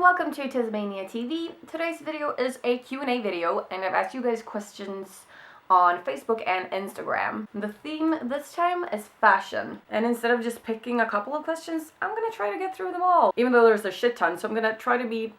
welcome to TezMania TV. Today's video is a Q&A video, and I've asked you guys questions on Facebook and Instagram. The theme this time is fashion, and instead of just picking a couple of questions, I'm gonna try to get through them all, even though there's a shit ton, so I'm gonna try to be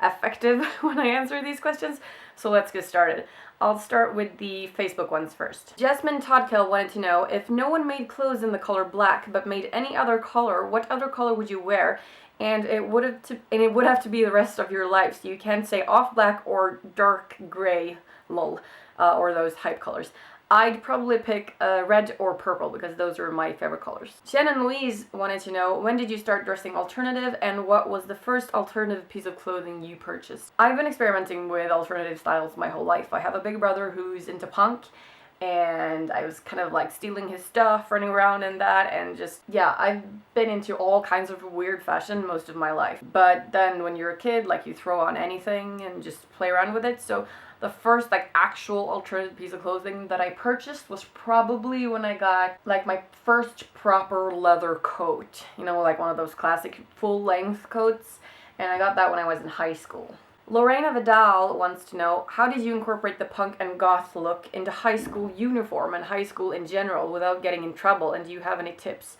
effective when I answer these questions. So let's get started. I'll start with the Facebook ones first. Jasmine Toddkill wanted to know, if no one made clothes in the color black but made any other color, what other color would you wear? And it would have to be the rest of your life. So you can't say off black or dark gray, lol, or those hype colors. I'd probably pick red or purple because those are my favorite colors. Shannon Louise wanted to know, when did you start dressing alternative and what was the first alternative piece of clothing you purchased? I've been experimenting with alternative styles my whole life. I have a big brother who's into punk, and I was kind of like stealing his stuff, running around in that, and just, yeah, I've been into all kinds of weird fashion most of my life. But then when you're a kid, like, you throw on anything and just play around with it. So the first, like, actual alternative piece of clothing that I purchased was probably when I got, like, my first proper leather coat. You know, like one of those classic full-length coats. And I got that when I was in high school. Lorena Vidal wants to know, how did you incorporate the punk and goth look into high school uniform and high school in general without getting in trouble, and do you have any tips?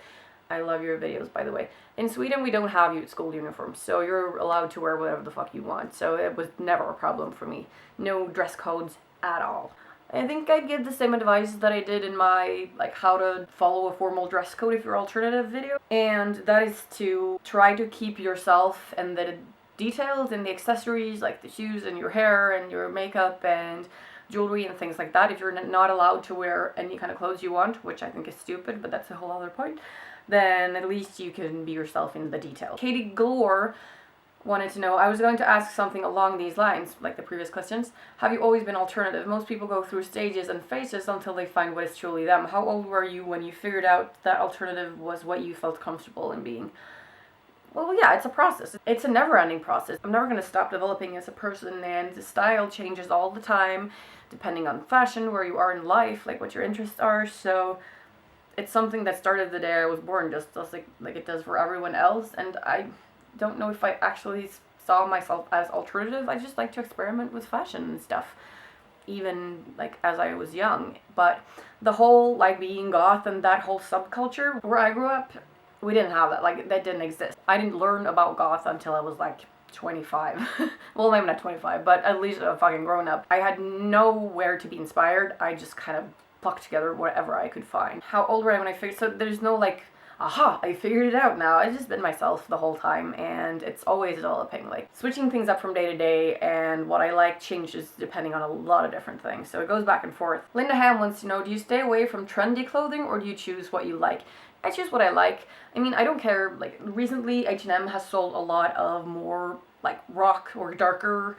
I love your videos, by the way. In Sweden, we don't have school uniforms, so you're allowed to wear whatever the fuck you want, so it was never a problem for me. No dress codes at all. I think I'd give the same advice that I did in my, like, how to follow a formal dress code if you're alternative video, and that is to try to keep yourself and the details and the accessories, like the shoes and your hair and your makeup and jewelry and things like that. If you're not allowed to wear any kind of clothes you want, which I think is stupid, but that's a whole other point, then at least you can be yourself in the details. Katie Glore wanted to know, I was going to ask something along these lines, like the previous questions. Have you always been alternative? Most people go through stages and phases until they find what is truly them. How old were you when you figured out that alternative was what you felt comfortable in being? Well, yeah, it's a process. It's a never-ending process. I'm never going to stop developing as a person, and the style changes all the time, depending on fashion, where you are in life, like what your interests are, so it's something that started the day I was born, just like it does for everyone else, and I don't know if I actually saw myself as alternative. I just like to experiment with fashion and stuff, even, like, as I was young. But the whole, like, being goth and that whole subculture, where I grew up, we didn't have that. Like, that didn't exist. I didn't learn about goth until I was like 25. Well, maybe not 25, but at least a fucking grown up. I had nowhere to be inspired. I just kind of plucked together whatever I could find. How old were I when I figured? So there's no like, aha, I figured it out now. I've just been myself the whole time, and it's always developing. Like, switching things up from day to day, and what I like changes depending on a lot of different things. So it goes back and forth. Linda Ham wants to know, do you stay away from trendy clothing, or do you choose what you like? I choose what I like. I mean, I don't care. Like, recently H&M has sold a lot of more, like, rock or darker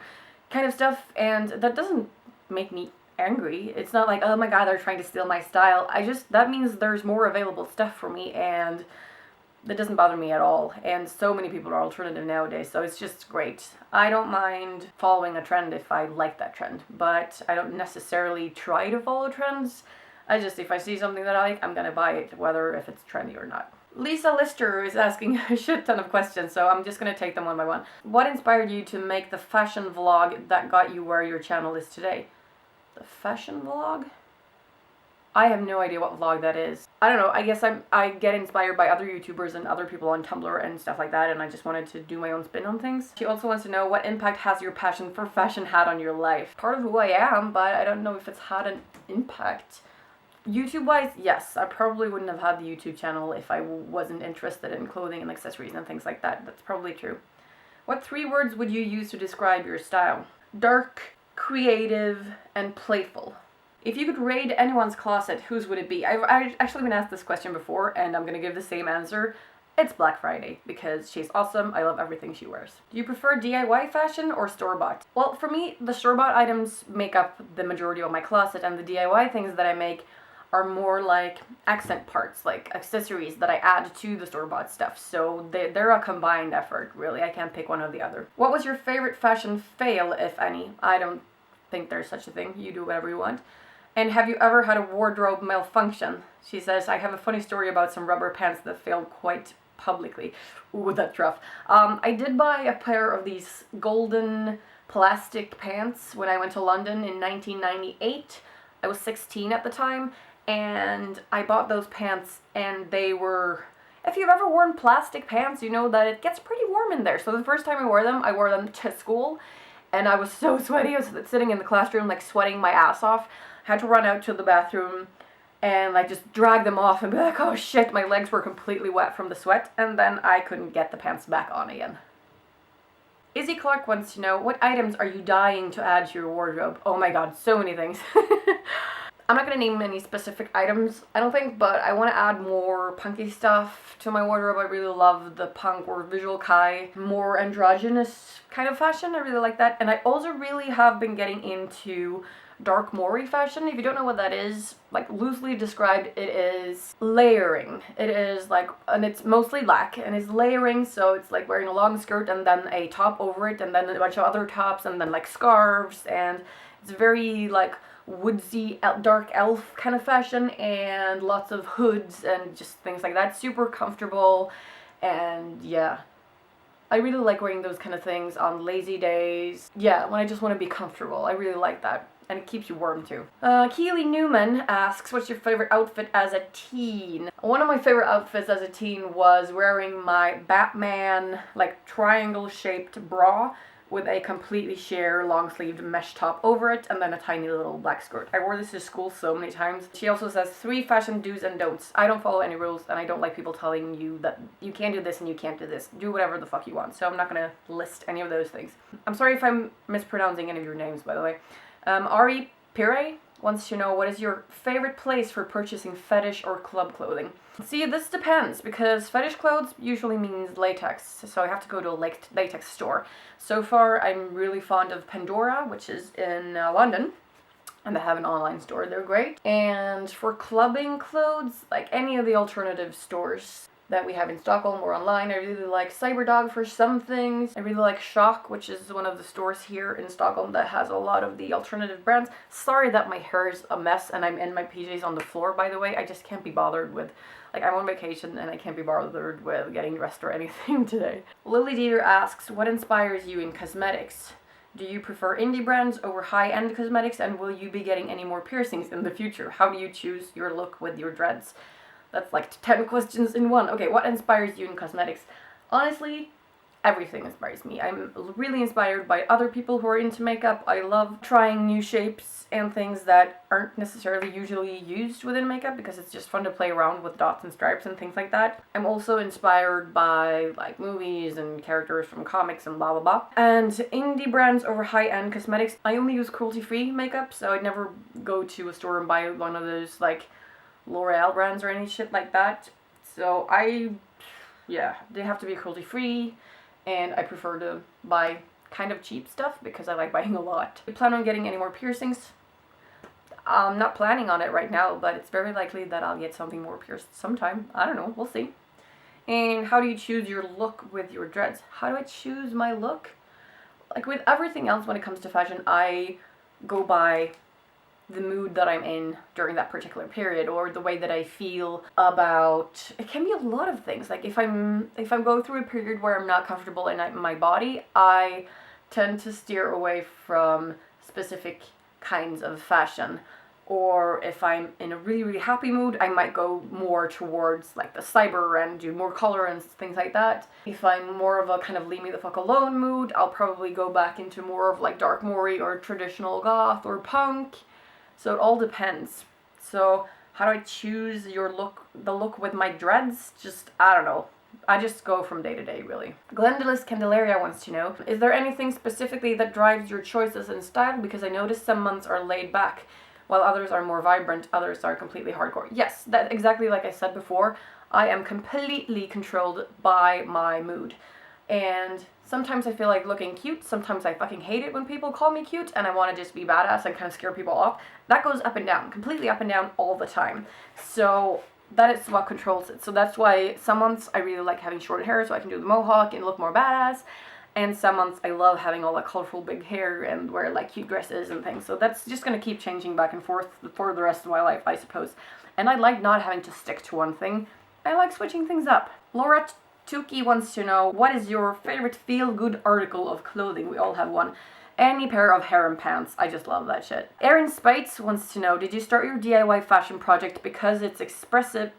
kind of stuff, and that doesn't make me angry. It's not like, oh my god, they're trying to steal my style. That means there's more available stuff for me, and that doesn't bother me at all. And so many people are alternative nowadays, so it's just great. I don't mind following a trend if I like that trend, but I don't necessarily try to follow trends. If I see something that I like, I'm gonna buy it, whether if it's trendy or not. Lisa Lister is asking a shit ton of questions, so I'm just gonna take them one by one. What inspired you to make the fashion vlog that got you where your channel is today? The fashion vlog? I have no idea what vlog that is. I don't know, I guess I get inspired by other YouTubers and other people on Tumblr and stuff like that, and I just wanted to do my own spin on things. She also wants to know, what impact has your passion for fashion had on your life? Part of who I am, but I don't know if it's had an impact. YouTube-wise, yes, I probably wouldn't have had the YouTube channel if I wasn't interested in clothing and accessories and things like that. That's probably true. What 3 words would you use to describe your style? Dark, creative, and playful. If you could raid anyone's closet, whose would it be? I've actually been asked this question before, and I'm gonna give the same answer. It's Black Friday, because she's awesome. I love everything she wears. Do you prefer DIY fashion or store-bought? Well, for me, the store-bought items make up the majority of my closet, and the DIY things that I make are more like accent parts, like accessories that I add to the store-bought stuff. So they're a combined effort, really. I can't pick one or the other. What was your favorite fashion fail, if any? I don't think there's such a thing. You do whatever you want. And have you ever had a wardrobe malfunction? She says, I have a funny story about some rubber pants that failed quite publicly. Ooh, that's rough. I did buy a pair of these golden plastic pants when I went to London in 1998. I was 16 at the time, and I bought those pants, and they were... If you've ever worn plastic pants, you know that it gets pretty warm in there. So the first time I wore them to school, and I was so sweaty. I was sitting in the classroom, like, sweating my ass off. I had to run out to the bathroom and, like, just drag them off and be like, oh shit, my legs were completely wet from the sweat, and then I couldn't get the pants back on again. Izzy Clark wants to know, what items are you dying to add to your wardrobe? Oh my god, so many things. I'm not going to name any specific items, I don't think, but I want to add more punky stuff to my wardrobe. I really love the punk or visual kai, more androgynous kind of fashion. I really like that. And I also really have been getting into dark mori fashion. If you don't know what that is, like, loosely described, it is layering. It is like, and it's mostly black, and it's layering, so it's like wearing a long skirt and then a top over it, and then a bunch of other tops, and then like scarves, and it's very like woodsy, dark elf kind of fashion, and lots of hoods and just things like that. Super comfortable, and yeah. I really like wearing those kind of things on lazy days. Yeah, when I just want to be comfortable. I really like that. And it keeps you warm too. Keely Newman asks, what's your favorite outfit as a teen? One of my favorite outfits as a teen was wearing my Batman, like, triangle-shaped bra with a completely sheer long-sleeved mesh top over it, and then a tiny little black skirt. I wore this to school so many times. She also says 3 fashion do's and don'ts. I don't follow any rules, and I don't like people telling you that you can't do this and you can't do this. Do whatever the fuck you want, so I'm not gonna list any of those things. I'm sorry if I'm mispronouncing any of your names, by the way. Ari Pire wants to know, what is your favorite place for purchasing fetish or club clothing? See, this depends, because fetish clothes usually means latex, so I have to go to a latex store. So far, I'm really fond of Pandora, which is in London, and they have an online store. They're great. And for clubbing clothes, like any of the alternative stores that we have in Stockholm or online, I really like Cyberdog for some things. I really like Shock, which is one of the stores here in Stockholm that has a lot of the alternative brands. Sorry that my hair is a mess and I'm in my PJs on the floor, by the way. I just can't be bothered with, like, I'm on vacation and I can't be bothered with getting dressed or anything today. Lily Dieter asks, what inspires you in cosmetics? Do you prefer indie brands over high-end cosmetics, and will you be getting any more piercings in the future? How do you choose your look with your dreads? That's like 10 questions in one. Okay, what inspires you in cosmetics? Honestly, everything inspires me. I'm really inspired by other people who are into makeup. I love trying new shapes and things that aren't necessarily usually used within makeup, because it's just fun to play around with dots and stripes and things like that. I'm also inspired by, like, movies and characters from comics and blah blah blah. And indie brands over high-end cosmetics. I only use cruelty-free makeup, so I'd never go to a store and buy one of those, like, L'Oreal brands or any shit like that. So yeah, they have to be cruelty free, and I prefer to buy kind of cheap stuff because I like buying a lot. I plan on getting any more piercings. I'm not planning on it right now, but it's very likely that I'll get something more pierced sometime. I don't know, we'll see. And how do you choose your look with your dreads? How do I choose my look? Like with everything else when it comes to fashion, I go by the mood that I'm in during that particular period, or the way that I feel about, it can be a lot of things. Like if I'm going through a period where I'm not comfortable in my body, I tend to steer away from specific kinds of fashion. Or if I'm in a really, really happy mood, I might go more towards like the cyber and do more color and things like that. If I'm more of a kind of leave me the fuck alone mood, I'll probably go back into more of like dark mori or traditional goth or punk. So it all depends. So how do I choose the look with my dreads? Just, I don't know. I just go from day to day, really. Glendalis Candelaria wants to know, is there anything specifically that drives your choices in style? Because I noticed some months are laid back, while others are more vibrant, others are completely hardcore. Yes, that exactly like I said before. I am completely controlled by my mood. And sometimes I feel like looking cute, sometimes I fucking hate it when people call me cute, and I want to just be badass and kind of scare people off. That goes up and down, completely up and down all the time. So that is what controls it. So that's why some months I really like having short hair so I can do the mohawk and look more badass. And some months I love having all that colorful big hair and wear like cute dresses and things. So that's just going to keep changing back and forth for the rest of my life, I suppose. And I like not having to stick to one thing. I like switching things up. Laura Tuki wants to know, what is your favorite feel-good article of clothing? We all have one. Any pair of harem pants. I just love that shit. Erin Spites wants to know, did you start your DIY fashion project because it's expressive?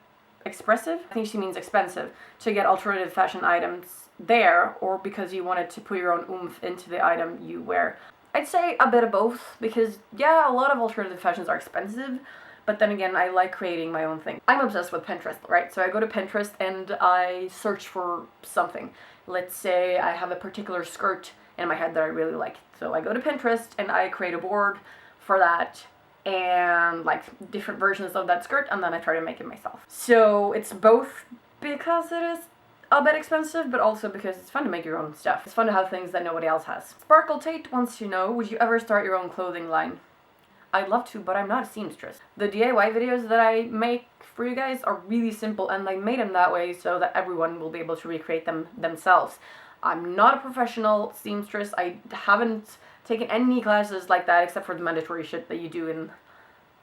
I think she means expensive, to get alternative fashion items there, or because you wanted to put your own oomph into the item you wear? I'd say a bit of both, because yeah, a lot of alternative fashions are expensive, but then again, I like creating my own thing. I'm obsessed with Pinterest, right? So I go to Pinterest and I search for something. Let's say I have a particular skirt in my head that I really like. So I go to Pinterest and I create a board for that and like different versions of that skirt, and then I try to make it myself. So it's both because it is a bit expensive, but also because it's fun to make your own stuff. It's fun to have things that nobody else has. Sparkle Tate wants to know, would you ever start your own clothing line? I'd love to, but I'm not a seamstress. The DIY videos that I make for you guys are really simple, and I made them that way so that everyone will be able to recreate them themselves. I'm not a professional seamstress. I haven't taken any classes like that except for the mandatory shit that you do in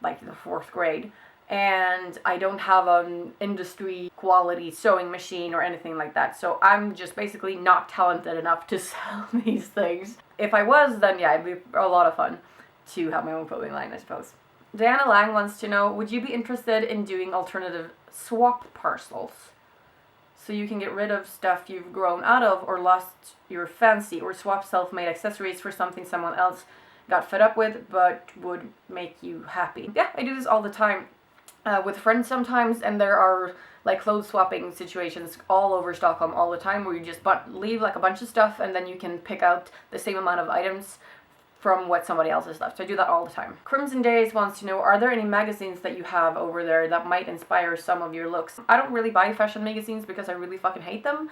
like the 4th grade. And I don't have an industry quality sewing machine or anything like that. So I'm just basically not talented enough to sell these things. If I was, then yeah, it'd be a lot of fun to have my own clothing line, I suppose. Diana Lang wants to know, would you be interested in doing alternative swap parcels? So you can get rid of stuff you've grown out of or lost your fancy, or swap self-made accessories for something someone else got fed up with but would make you happy. Yeah, I do this all the time with friends sometimes, and there are like clothes swapping situations all over Stockholm all the time where you just leave like a bunch of stuff and then you can pick out the same amount of items from what somebody else has left. So I do that all the time. Crimson Days wants to know, are there any magazines that you have over there that might inspire some of your looks? I don't really buy fashion magazines because I really fucking hate them.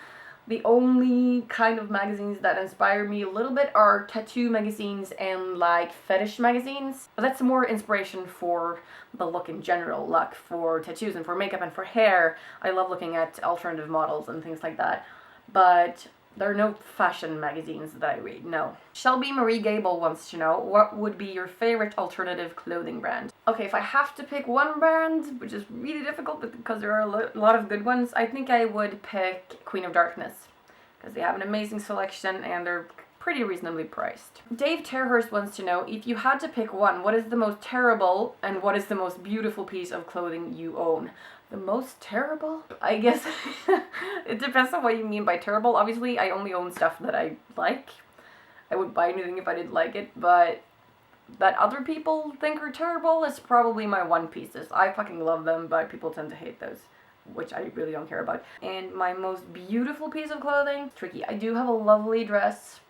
The only kind of magazines that inspire me a little bit are tattoo magazines and like fetish magazines. But that's more inspiration for the look in general, like for tattoos and for makeup and for hair. I love looking at alternative models and things like that. But there are no fashion magazines that I read, no. Shelby Marie Gable wants to know, what would be your favorite alternative clothing brand? Okay, if I have to pick one brand, which is really difficult because there are a lot of good ones, I think I would pick Queen of Darkness, because they have an amazing selection and they're pretty reasonably priced. Dave Terhurst wants to know, if you had to pick one, what is the most terrible and what is the most beautiful piece of clothing you own? The most terrible? I guess it depends on what you mean by terrible. Obviously, I only own stuff that I like. I would buy anything if I didn't like it, but that other people think are terrible is probably my one pieces. I fucking love them, but people tend to hate those, which I really don't care about. And my most beautiful piece of clothing? Tricky. I do have a lovely dress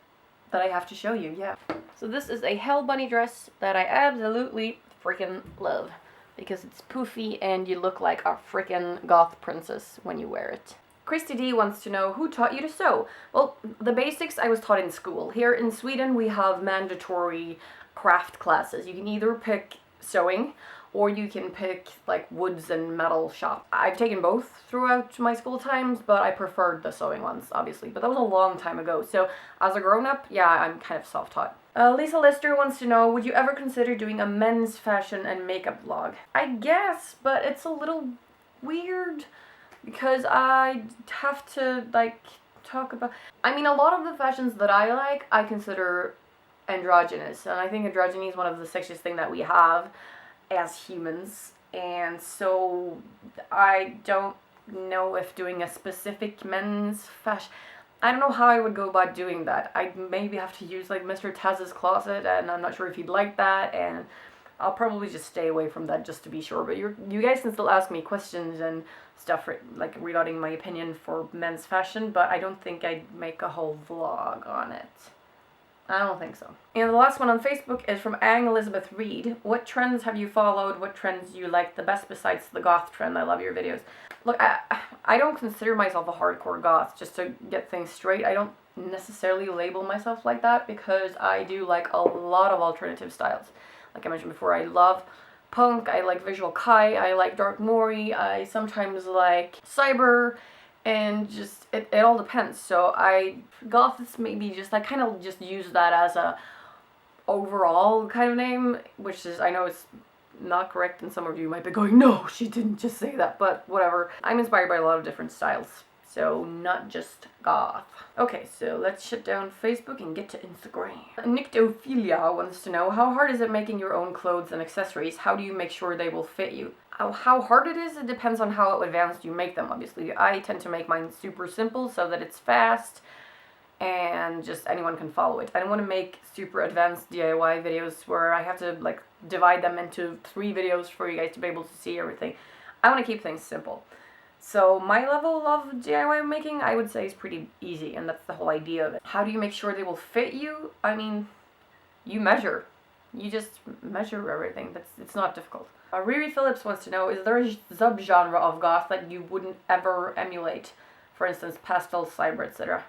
that I have to show you, yeah. So this is a Hell Bunny dress that I absolutely freaking love, because it's poofy and you look like a freaking goth princess when you wear it. Christy D wants to know, who taught you to sew? Well, the basics I was taught in school. Here in Sweden we have mandatory craft classes. You can either pick sewing or you can pick like woods and metal shop. I've taken both throughout my school times, but I preferred the sewing ones, obviously. But that was a long time ago. So as a grown-up, yeah, I'm kind of self-taught. Lisa Lister wants to know, would you ever consider doing a men's fashion and makeup vlog? I guess, but it's a little weird because I have to like talk about, I mean, a lot of the fashions that I like, I consider androgynous, and I think androgyny is one of the sexiest thing that we have as humans, and so I don't know if doing a specific men's fashion, I don't know how I would go about doing that. I'd maybe have to use like Mr. Tez's closet, and I'm not sure if he'd like that, and I'll probably just stay away from that just to be sure. But you guys can still ask me questions and stuff like regarding my opinion for men's fashion, but I don't think I'd make a whole vlog on it. I don't think so. And the last one on Facebook is from Ang Elizabeth Reed. What trends have you followed? What trends do you like the best besides the goth trend? I love your videos. Look, I don't consider myself a hardcore goth, just to get things straight. I don't necessarily label myself like that because I do like a lot of alternative styles. Like I mentioned before, I love punk, I like visual kai, I like dark mori, I sometimes like cyber, and just it all depends. So goth is maybe just, I kind of just use that as a overall kind of name, which is, I know it's not correct and some of you might be going, no, she didn't just say that, but whatever. I'm inspired by a lot of different styles. So not just goth. Okay, so let's shut down Facebook and get to Instagram. Nyctophilia wants to know, how hard is it making your own clothes and accessories? How do you make sure they will fit you? How hard it is, it depends on how advanced you make them, obviously. I tend to make mine super simple so that it's fast and just anyone can follow it. I don't want to make super advanced DIY videos where I have to like divide them into 3 videos for you guys to be able to see everything. I want to keep things simple. So my level of DIY making, I would say, is pretty easy, and that's the whole idea of it. How do you make sure they will fit you? I mean, you measure. You just measure everything. It's not difficult. Riri Phillips wants to know, is there a subgenre of goth that you wouldn't ever emulate? For instance, pastel, cyber, etc.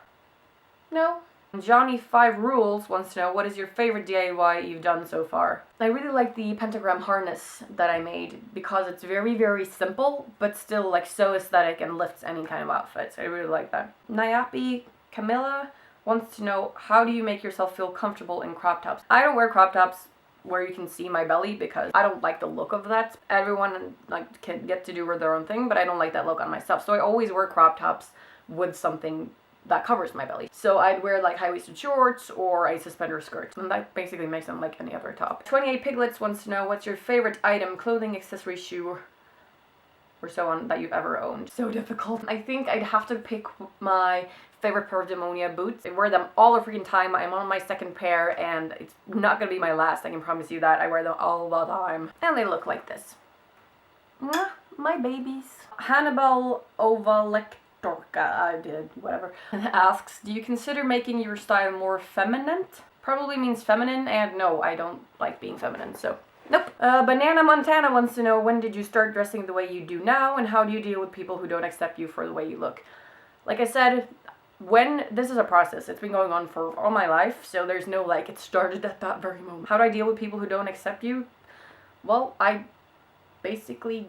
No. Johnny 5 Rules wants to know, what is your favorite DIY you've done so far? I really like the pentagram harness that I made because it's very, very simple, but still like so aesthetic and lifts any kind of outfit. So I really like that. Nayapi Camilla wants to know, how do you make yourself feel comfortable in crop tops? I don't wear crop tops where you can see my belly because I don't like the look of that. Everyone like can get to do their own thing, but I don't like that look on myself. So I always wear crop tops with something that covers my belly. So I'd wear like high-waisted shorts or a suspender skirt, and that basically makes them like any other top. 28 Piglets wants to know, what's your favorite item, clothing, accessory, shoe, or so on that you've ever owned? So difficult. I think I'd have to pick my favorite pair of TezMania boots. I wear them all the freaking time. I'm on my 2nd pair and it's not gonna be my last, I can promise you that. I wear them all the time. And they look like this. Mwah, my babies. Hannibal Ovalek I did, whatever, asks, do you consider making your style more feminine? Probably means feminine, and no, I don't like being feminine, so nope. Banana Montana wants to know, when did you start dressing the way you do now, and how do you deal with people who don't accept you for the way you look? Like I said, this is a process. It's been going on for all my life, so there's no like, it started at that very moment. How do I deal with people who don't accept you? Well, I basically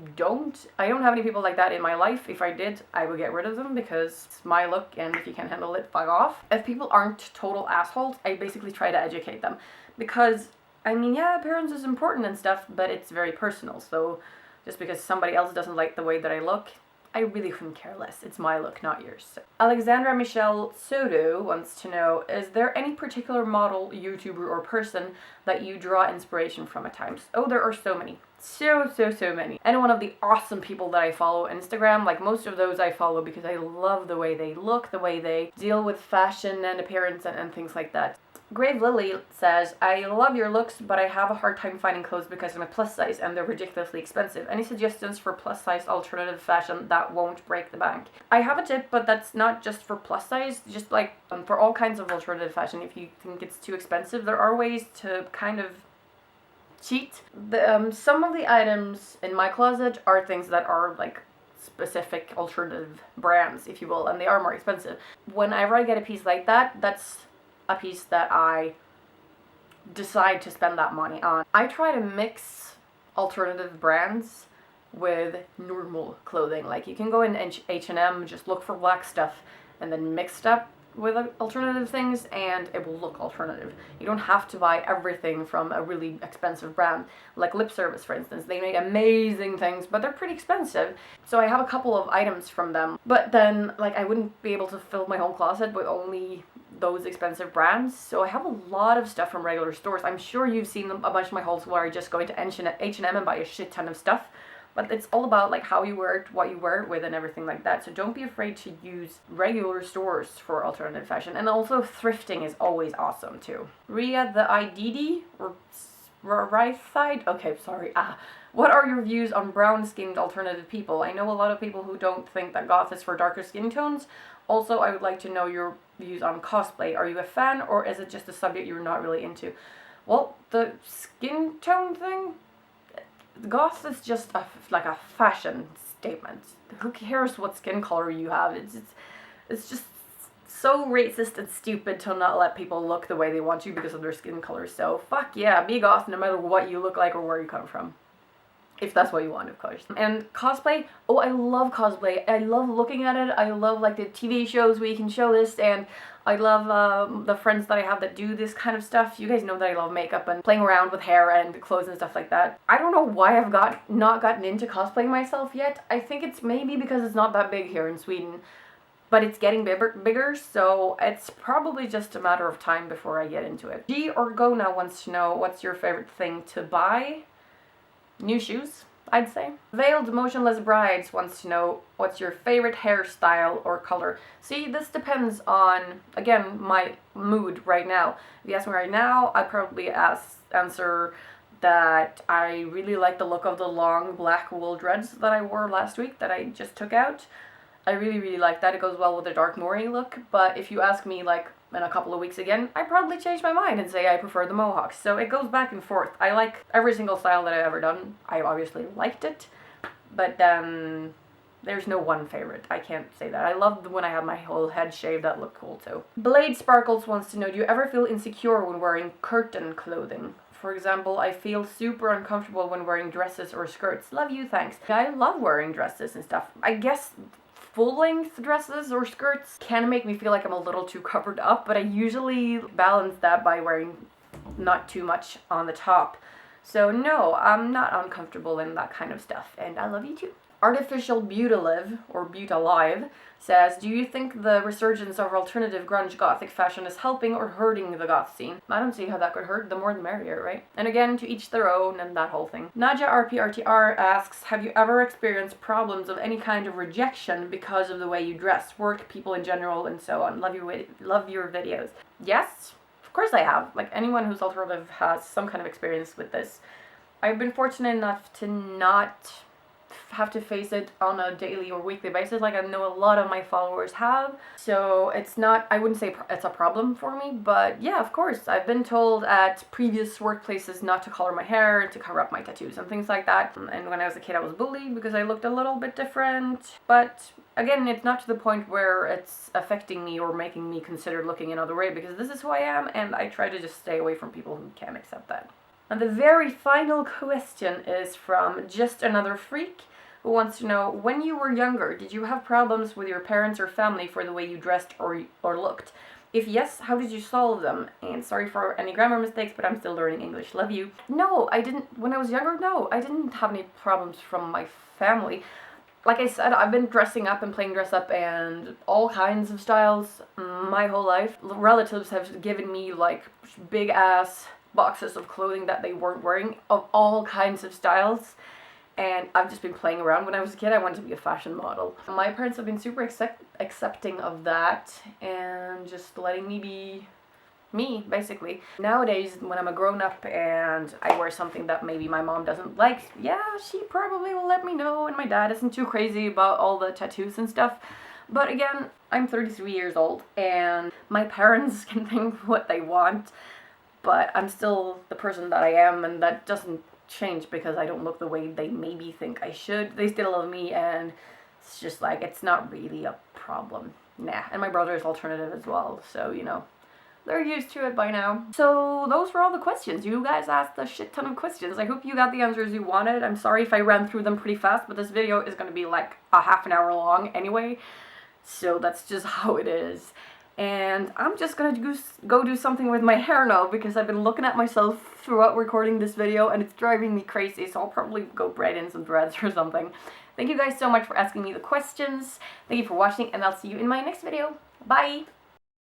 I don't have any people like that in my life. If I did, I would get rid of them because it's my look, and if you can't handle it, fuck off. If people aren't total assholes, I basically try to educate them because, I mean, yeah, appearance is important and stuff, but it's very personal. So just because somebody else doesn't like the way that I look, I really couldn't care less. It's my look, not yours. So. Alexandra Michelle Soto wants to know, is there any particular model, YouTuber, or person that you draw inspiration from at times? Oh, there are so many. So many. Any one of the awesome people that I follow on Instagram, like most of those I follow because I love the way they look, the way they deal with fashion and appearance and things like that. Grave Lily says, I love your looks, but I have a hard time finding clothes because I'm a plus size and they're ridiculously expensive. Any suggestions for plus size alternative fashion that won't break the bank? I have a tip, but that's not just for plus size, just like for all kinds of alternative fashion. If you think it's too expensive, there are ways to kind of cheat. Some of the items in my closet are things that are like specific alternative brands, if you will, and they are more expensive. Whenever I get a piece like that, that's a piece that I decide to spend that money on. I try to mix alternative brands with normal clothing. Like you can go in H&M, just look for black stuff and then mix it up with alternative things and it will look alternative. You don't have to buy everything from a really expensive brand. Like Lip Service, for instance. They make amazing things, but they're pretty expensive. So I have a couple of items from them. But then, like, I wouldn't be able to fill my whole closet with only those expensive brands. So I have a lot of stuff from regular stores. I'm sure you've seen a bunch of my hauls where I just go into H&M and buy a shit ton of stuff. But it's all about like how you wear it, what you wear it with, and everything like that. So don't be afraid to use regular stores for alternative fashion. And also thrifting is always awesome too. Ria the IDD or right side? Okay, sorry. What are your views on brown-skinned alternative people? I know a lot of people who don't think that goth is for darker skin tones. Also, I would like to know your views on cosplay. Are you a fan, or is it just a subject you're not really into? Well, the skin tone thing, goth is just like a fashion statement. Who cares what skin color you have? It's just so racist and stupid to not let people look the way they want to because of their skin color. So fuck yeah, be goth no matter what you look like or where you come from. If that's what you want, of course. And cosplay, oh, I love cosplay. I love looking at it. I love like the TV shows where you can show this, and I love the friends that I have that do this kind of stuff. You guys know that I love makeup and playing around with hair and clothes and stuff like that. I don't know why I've not gotten into cosplaying myself yet. I think it's maybe because it's not that big here in Sweden. but it's getting bigger, so it's probably just a matter of time before I get into it. G or Gona wants to know, what's your favorite thing to buy? New shoes, I'd say. Veiled Motionless Brides wants to know, what's your favorite hairstyle or color? See, this depends on, again, my mood right now. If you ask me right now, I'd probably answer that I really like the look of the long black wool dreads that I wore last week that I just took out. I really like that. It goes well with the dark Mori look. But if you ask me like in a couple of weeks again, I probably change my mind and say I prefer the mohawks. So it goes back and forth. I like every single style that I've ever done. I obviously liked it, but there's no one favorite. I can't say that. I love when I have my whole head shaved. That looked cool too. Blade Sparkles wants to know, do you ever feel insecure when wearing curtain clothing? For example, I feel super uncomfortable when wearing dresses or skirts. Love you, thanks. I love wearing dresses and stuff. I guess full-length dresses or skirts can make me feel like I'm a little too covered up, but I usually balance that by wearing not too much on the top. So no, I'm not uncomfortable in that kind of stuff, and I love you too. Artificial Beautalive, or Beautalive, says, do you think the resurgence of alternative grunge gothic fashion is helping or hurting the goth scene? I don't see how that could hurt. The more the merrier, right? And again, to each their own and that whole thing. Nadia RPRTR asks, have you ever experienced problems of any kind of rejection because of the way you dress, work, people in general, and so on? Love your videos. Yes, of course I have. Like anyone who's alternative has some kind of experience with this. I've been fortunate enough to not have to face it on a daily or weekly basis like I know a lot of my followers have. So it's not, I wouldn't say it's a problem for me, but yeah, of course, I've been told at previous workplaces not to color my hair, to cover up my tattoos and things like that. And when I was a kid, I was bullied because I looked a little bit different. But again, it's not to the point where it's affecting me or making me consider looking another way, because this is who I am, and I try to just stay away from people who can't accept that. And the very final question is from Just Another Freak, who wants to know, when you were younger, did you have problems with your parents or family for the way you dressed or looked? If yes, how did you solve them? And sorry for any grammar mistakes, but I'm still learning English. Love you. No, I didn't. When I was younger, no, I didn't have any problems from my family. Like I said, I've been dressing up and playing dress up and all kinds of styles my whole life. Relatives have given me like big ass boxes of clothing that they weren't wearing of all kinds of styles, and I've just been playing around. When I was a kid, I wanted to be a fashion model. My parents have been super accepting of that and just letting me be me, basically. Nowadays, when I'm a grown-up and I wear something that maybe my mom doesn't like, yeah, she probably will let me know, and my dad isn't too crazy about all the tattoos and stuff. But again, I'm 33 years old, and my parents can think what they want, but I'm still the person that I am, and that doesn't change because I don't look the way they maybe think I should. They still love me, and it's just like, it's not really a problem. Nah. And my brother is alternative as well, so, you know, they're used to it by now. So those were all the questions. You guys asked a shit ton of questions. I hope you got the answers you wanted. I'm sorry if I ran through them pretty fast, but this video is going to be like a half an hour long anyway, so that's just how it is. And I'm just gonna go do something with my hair now, because I've been looking at myself throughout recording this video and it's driving me crazy, so I'll probably go braid in some dreads or something. Thank you guys so much for asking me the questions. Thank you for watching, and I'll see you in my next video. Bye!